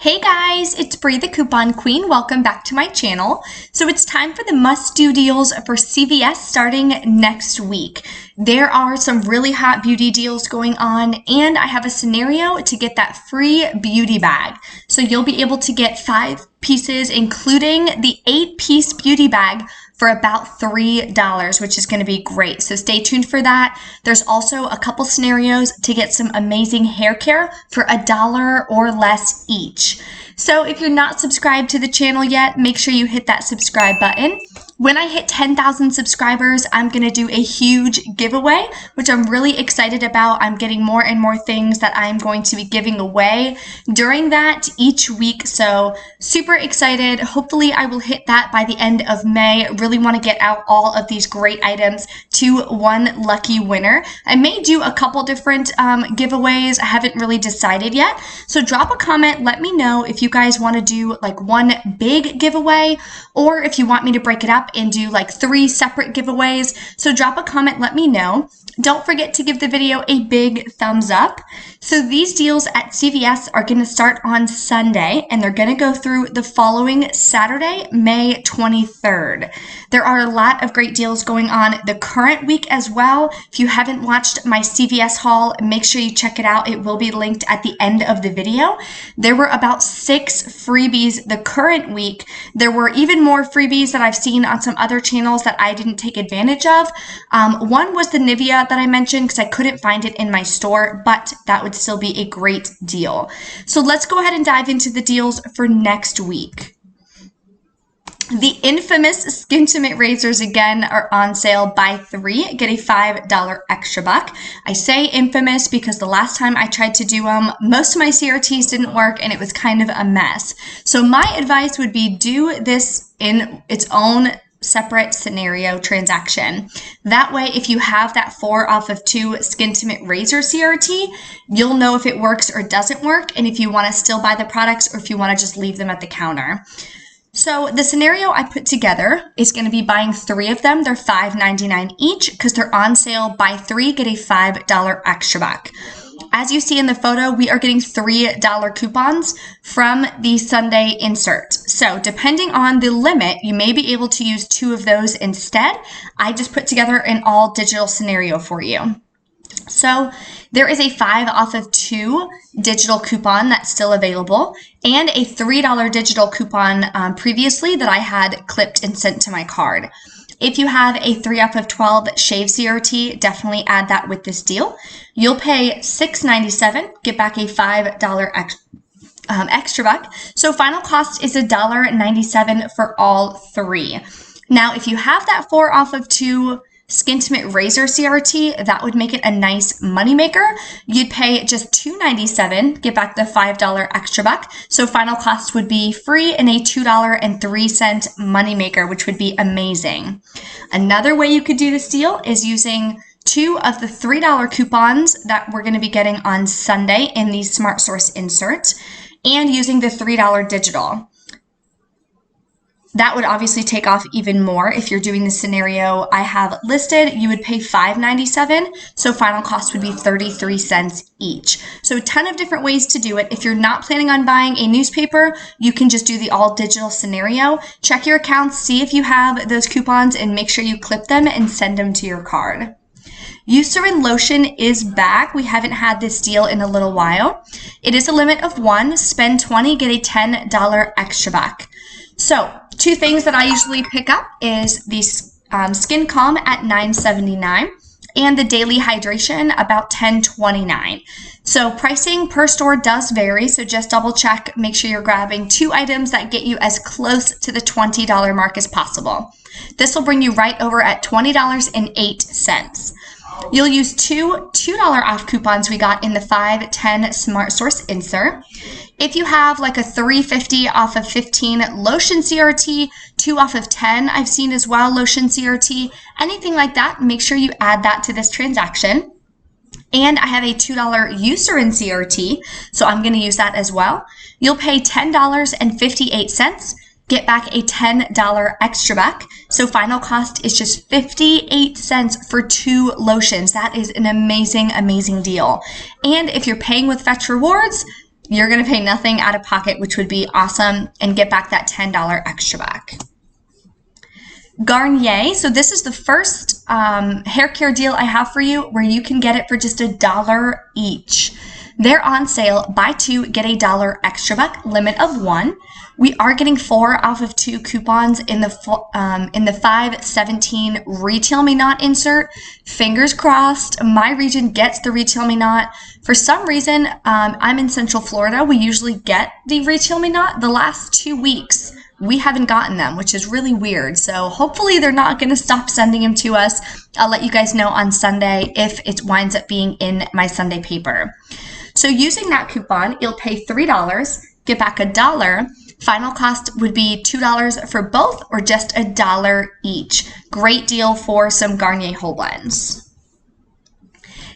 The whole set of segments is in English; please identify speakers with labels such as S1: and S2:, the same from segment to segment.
S1: Hey guys, it's Bree the Coupon Queen. Welcome back to my channel. So it's time for the must-do deals for CVS starting next week. There are some really hot beauty deals going on, and I have a scenario to get that free beauty bag. So you'll be able to get 5 pieces, including the 8-piece beauty bag, for about $3, which is going to be great. So stay tuned for that. There's also a couple scenarios to get some amazing hair care for $1 or less each. So if you're not subscribed to the channel yet, make sure you hit that subscribe button. When I hit 10,000 subscribers, I'm going to do a huge giveaway, which I'm really excited about. I'm getting more and more things that I'm going to be giving away during that each week. So super excited. Hopefully I will hit that by the end of May. Really want to get out all of these great items to one lucky winner. I may do a couple different giveaways. I haven't really decided yet. So drop a comment. Let me know if you guys want to do like one big giveaway, or if you want me to break it up and do like 3 separate giveaways. So drop a comment, let me know. Don't forget to give the video a big thumbs up. So these deals at CVS are going to start on Sunday, and they're going to go through the following Saturday, May 23rd. There are a lot of great deals going on the current week as well. If you haven't watched my CVS haul, make sure you check it out. It will be linked at the end of the video. There were about 6 freebies the current week. There were even more freebies that I've seen on some other channels that I didn't take advantage of. One was the Nivea that I mentioned because I couldn't find it in my store, but that would still be a great deal. So let's go ahead and dive into the deals for next week. The infamous Skintimate Razors again are on sale. Buy 3, get a $5 extra buck. I say infamous because the last time I tried to do them, most of my CRTs didn't work and it was kind of a mess. So my advice would be do this in its own separate scenario transaction. That way, if you have that 4 off of 2 Skintimate Razor CRT, you'll know if it works or doesn't work, and if you want to still buy the products or if you want to just leave them at the counter. So the scenario I put together is going to be buying 3 of them. They're $5.99 each because they're on sale. Buy 3, get a $5 extra buck. As you see in the photo, we are getting $3 coupons from the Sunday insert. So depending on the limit, you may be able to use 2 of those instead. I just put together an all digital scenario for you. So there is a 5 off of 2 digital coupon that's still available, and a $3 digital coupon previously that I had clipped and sent to my card. If you have a 3 off of 12 shave CRT, definitely add that with this deal. You'll pay $6.97, get back a $5 extra buck. So final cost is $1.97 for all 3. Now, if you have that 4 off of 2 Skintimate Razor CRT, that would make it a nice moneymaker. You'd pay just $2.97, get back the $5 extra buck. So final cost would be free and a $2.03 moneymaker, which would be amazing. Another way you could do this deal is using 2 of the $3 coupons that we're going to be getting on Sunday in the Smart Source insert, and using the $3 digital. That would obviously take off even more. If you're doing the scenario I have listed, you would pay $5.97, so final cost would be 33 cents each. So a ton of different ways to do it. If you're not planning on buying a newspaper, you can just do the all digital scenario. Check your accounts, see if you have those coupons, and make sure you clip them and send them to your card. Eucerin Lotion is back. We haven't had this deal in a little while. It is a limit of 1. Spend 20, get a $10 extra buck. So 2 things that I usually pick up is the Skin Calm at $9.79 and the Daily Hydration about $10.29. So pricing per store does vary, so just double check. Make sure you're grabbing 2 items that get you as close to the $20 mark as possible. This will bring you right over at $20.08. You'll use 2 $2 off coupons we got in the 5-10 Smart Source insert. If you have like a $3.50 off of 15 Lotion CRT, 2 off of 10 I've seen as well, Lotion CRT, anything like that, make sure you add that to this transaction. And I have a $2 Eucerin CRT, so I'm going to use that as well. You'll pay $10.58. Get back a $10 extra buck. So final cost is just 58 cents for 2 lotions. That is an amazing, amazing deal. And if you're paying with Fetch Rewards, you're going to pay nothing out of pocket, which would be awesome, and get back that $10 extra back. Garnier, so this is the first hair care deal I have for you where you can get it for just $1 each. They're on sale, buy 2, get $1 extra buck, limit of 1. We are getting 4 off of 2 coupons in the 517 Retail Me Not insert. Fingers crossed, my region gets the Retail Me Not. For some reason, I'm in Central Florida. We usually get the Retail Me Not. The last 2 weeks, we haven't gotten them, which is really weird. So hopefully they're not going to stop sending them to us. I'll let you guys know on Sunday if it winds up being in my Sunday paper. So using that coupon, you'll pay $3, get back $1. Final cost would be $2 for both or just $1 each. Great deal for some Garnier whole blends.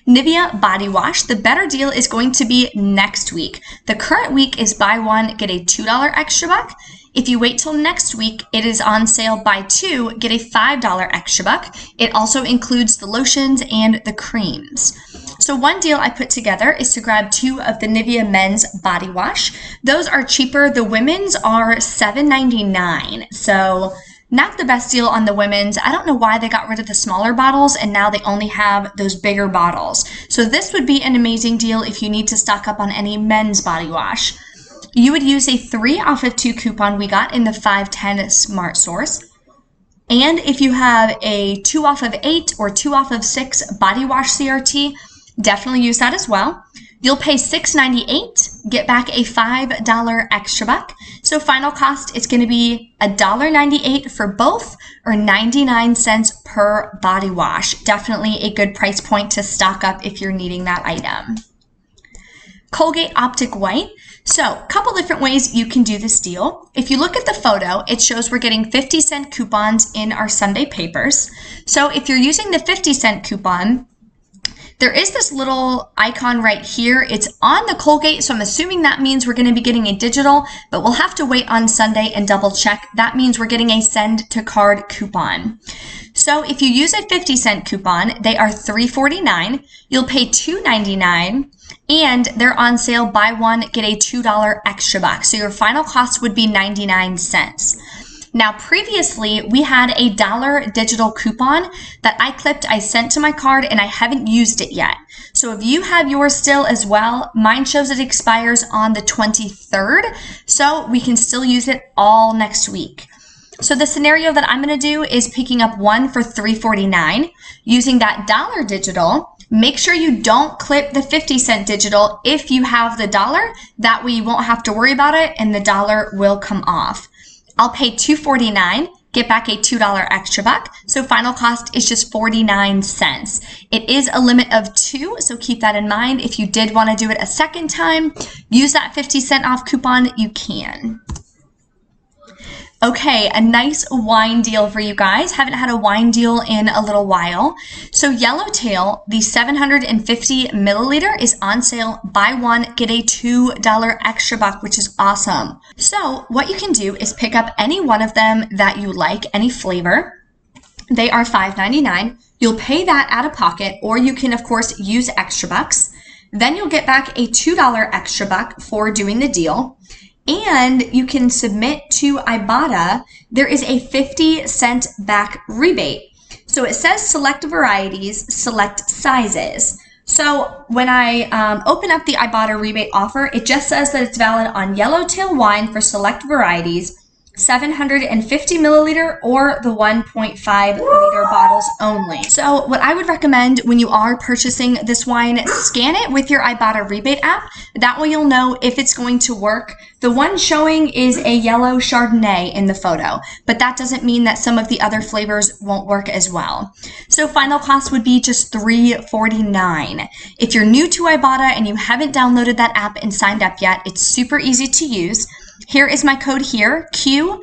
S1: Nivea Bodywash, the better deal is going to be next week. The current week is buy 1, get a $2 extra buck. If you wait till next week, it is on sale buy 2, get a $5 extra buck. It also includes the lotions and the creams. So one deal I put together is to grab 2 of the Nivea Men's Body Wash. Those are cheaper. The women's are $7.99. So not the best deal on the women's. I don't know why they got rid of the smaller bottles and now they only have those bigger bottles. So this would be an amazing deal if you need to stock up on any men's body wash. You would use a 3 off of 2 coupon we got in the 510 Smart Source. And if you have a 2 off of 8 or 2 off of 6 body wash CRT, definitely use that as well. You'll pay $6.98, get back a $5 extra buck. So final cost is going to be $1.98 for both or 99 cents per body wash. Definitely a good price point to stock up if you're needing that item. Colgate Optic White. So a couple different ways you can do this deal. If you look at the photo, it shows we're getting 50-cent coupons in our Sunday papers. So if you're using the 50-cent coupon, there is this little icon right here. It's on the Colgate, so I'm assuming that means we're going to be getting a digital, but we'll have to wait on Sunday and double check. That means we're getting a send to card coupon. So if you use a 50-cent coupon, they are $3.49. You'll pay $2.99. And they're on sale, buy 1, get a $2 extra buck. So your final cost would be 99 cents. Now, previously, we had a $1 digital coupon that I clipped, I sent to my card, and I haven't used it yet. So if you have yours still as well, mine shows it expires on the 23rd, so we can still use it all next week. So the scenario that I'm going to do is picking up 1 for $3.49, using that $1 digital. Make sure you don't clip the 50-cent digital if you have the $1. That way you won't have to worry about it and the $1 will come off. I'll pay $2.49, get back a $2 extra buck. So final cost is just 49 cents. It is a limit of 2, so keep that in mind. If you did want to do it a second time, use that 50-cent off coupon, you can. Okay, a nice wine deal for you guys. Haven't had a wine deal in a little while. So Yellowtail, the 750 milliliter is on sale. Buy 1, get a $2 extra buck, which is awesome. So what you can do is pick up any one of them that you like, any flavor. They are $5.99. You'll pay that out of pocket, or you can, of course, use extra bucks. Then you'll get back a $2 extra buck for doing the deal. And you can submit to Ibotta. There is a 50-cent back rebate. So it says select varieties, select sizes. So when I open up the Ibotta rebate offer, it just says that it's valid on Yellowtail wine for select varieties, 750 milliliter or the 1.5 liter bottles only. So what I would recommend when you are purchasing this wine, scan it with your Ibotta Rebate app. That way you'll know if it's going to work. The one showing is a yellow Chardonnay in the photo, but that doesn't mean that some of the other flavors won't work as well. So final cost would be just $3.49. If you're new to Ibotta and you haven't downloaded that app and signed up yet, it's super easy to use. Here is my code here, QMEHSBF.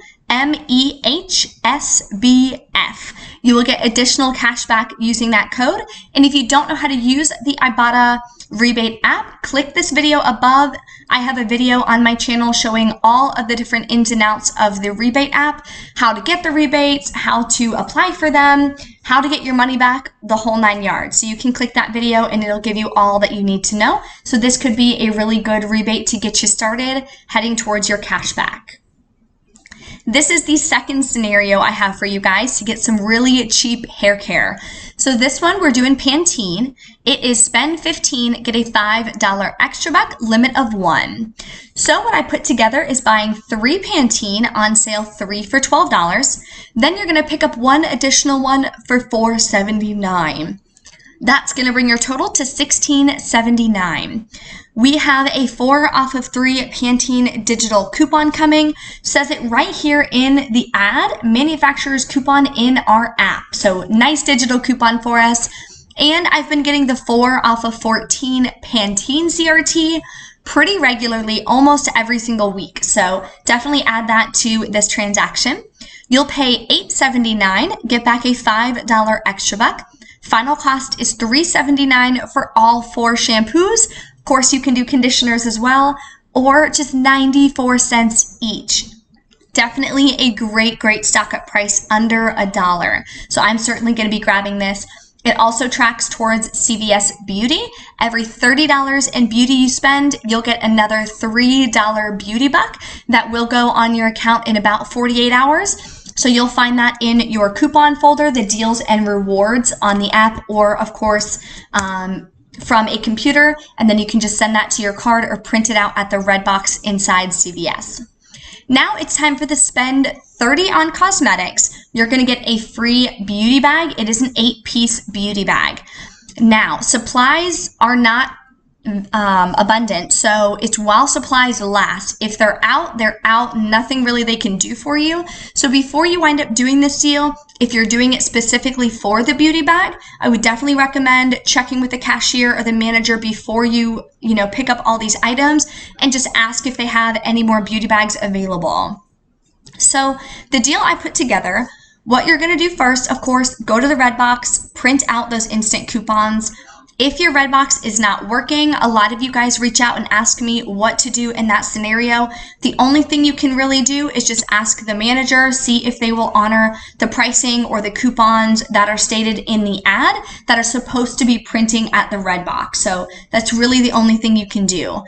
S1: You will get additional cash back using that code. And if you don't know how to use the Ibotta Rebate App, click this video above. I have a video on my channel showing all of the different ins and outs of the rebate app, how to get the rebates, how to apply for them, how to get your money back, the whole 9 yards. So you can click that video and it'll give you all that you need to know. So this could be a really good rebate to get you started heading towards your cash back. This is the second scenario I have for you guys to get some really cheap hair care. So this one, we're doing Pantene. It is spend $15, get a $5 extra buck, limit of 1. So what I put together is buying 3 Pantene on sale, 3 for $12. Then you're gonna pick up 1 additional one for $4.79. That's going to bring your total to $16.79. We have a 4 off of 3 Pantene digital coupon coming. Says it right here in the ad, manufacturer's coupon in our app. So nice digital coupon for us. And I've been getting the 4 off of 14 Pantene CRT pretty regularly, almost every single week. So definitely add that to this transaction. You'll pay $8.79, get back a $5 extra buck. Final cost is $3.79 for all 4 shampoos. Of course, you can do conditioners as well, or just 94 cents each. Definitely a great stock up price, under $1. So I'm certainly going to be grabbing this. It also tracks towards CVS Beauty. Every $30 in beauty you spend, you'll get another $3 beauty buck that will go on your account in about 48 hours. So you'll find that in your coupon folder, the deals and rewards on the app, or of course from a computer, and then you can just send that to your card or print it out at the red box inside CVS. Now it's time for the spend $30 on cosmetics. You're going to get a free beauty bag. It is an 8-piece beauty bag. Now, supplies are not abundant, so it's while supplies last. If they're out, they're out. Nothing really they can do for you. So before you wind up doing this deal, if you're doing it specifically for the beauty bag, I would definitely recommend checking with the cashier or the manager before you pick up all these items, and just ask if they have any more beauty bags available. So the deal I put together, what you're going to do first, of course, go to the red box, print out those instant coupons. If your red box is not working, a lot of you guys reach out and ask me what to do in that scenario. The only thing you can really do is just ask the manager, see if they will honor the pricing or the coupons that are stated in the ad that are supposed to be printing at the red box. So that's really the only thing you can do.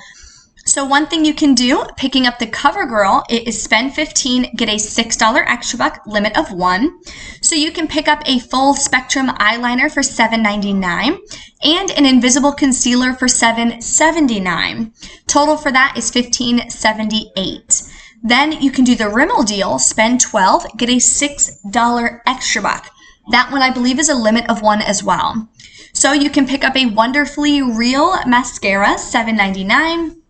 S1: So one thing you can do, picking up the CoverGirl, it is spend $15, get a $6 extra buck, limit of 1. So you can pick up a full spectrum eyeliner for $7.99 and an invisible concealer for $7.79. Total for that is $15.78. Then you can do the Rimmel deal, spend $12, get a $6 extra buck. That one I believe is a limit of 1 as well. So you can pick up a Wonderfully Real mascara, $7.99.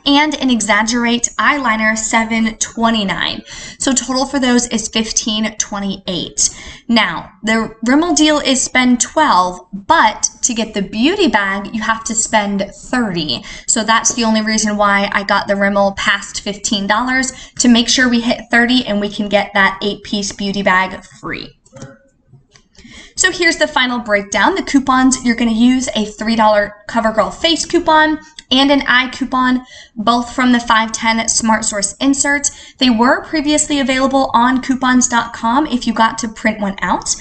S1: and an Exaggerate eyeliner, $7.29. So total for those is $15.28. Now, the Rimmel deal is spend $12, but to get the beauty bag, you have to spend $30. So that's the only reason why I got the Rimmel past $15, to make sure we hit $30 and we can get that 8-piece beauty bag free. So here's the final breakdown. The coupons, you're going to use a $3 CoverGirl face coupon and an eye coupon, both from the 510 Smart Source inserts. They were previously available on coupons.com if you got to print one out.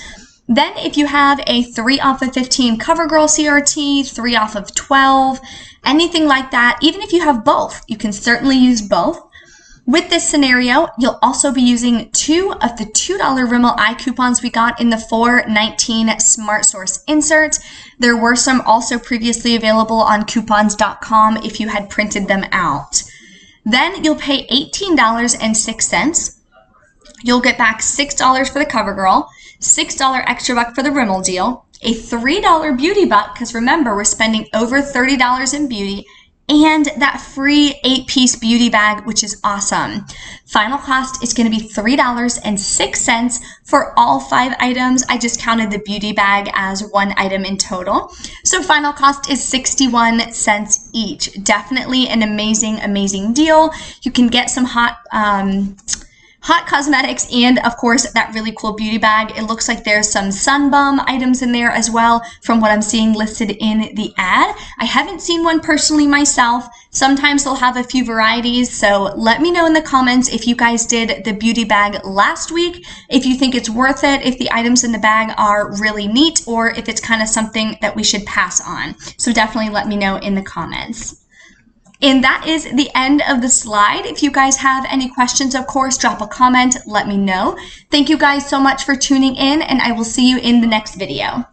S1: Then if you have a 3 off of 15 CoverGirl CRT, 3 off of 12, anything like that, even if you have both, you can certainly use both. With this scenario, you'll also be using 2 of the $2 Rimmel eye coupons we got in the 419 Smart Source inserts. There were some also previously available on coupons.com if you had printed them out. Then you'll pay $18.06. You'll get back $6 for the CoverGirl, $6 extra buck for the Rimmel deal, a $3 beauty buck, because remember, we're spending over $30 in beauty, and that free 8-piece beauty bag, which is awesome. Final cost is going to be $3.06 for all 5 items. I just counted the beauty bag as 1 item in total. So final cost is 61 cents each. Definitely an amazing deal. You can get some hot hot cosmetics, and of course that really cool beauty bag. It looks like there's some sun balm items in there as well from what I'm seeing listed in the ad. I haven't seen one personally myself. Sometimes they'll have a few varieties, so let me know in the comments if you guys did the beauty bag last week, if you think it's worth it, if the items in the bag are really neat, or if it's kind of something that we should pass on. So definitely let me know in the comments. And that is the end of the slide. If you guys have any questions, of course, drop a comment, let me know. Thank you guys so much for tuning in, and I will see you in the next video.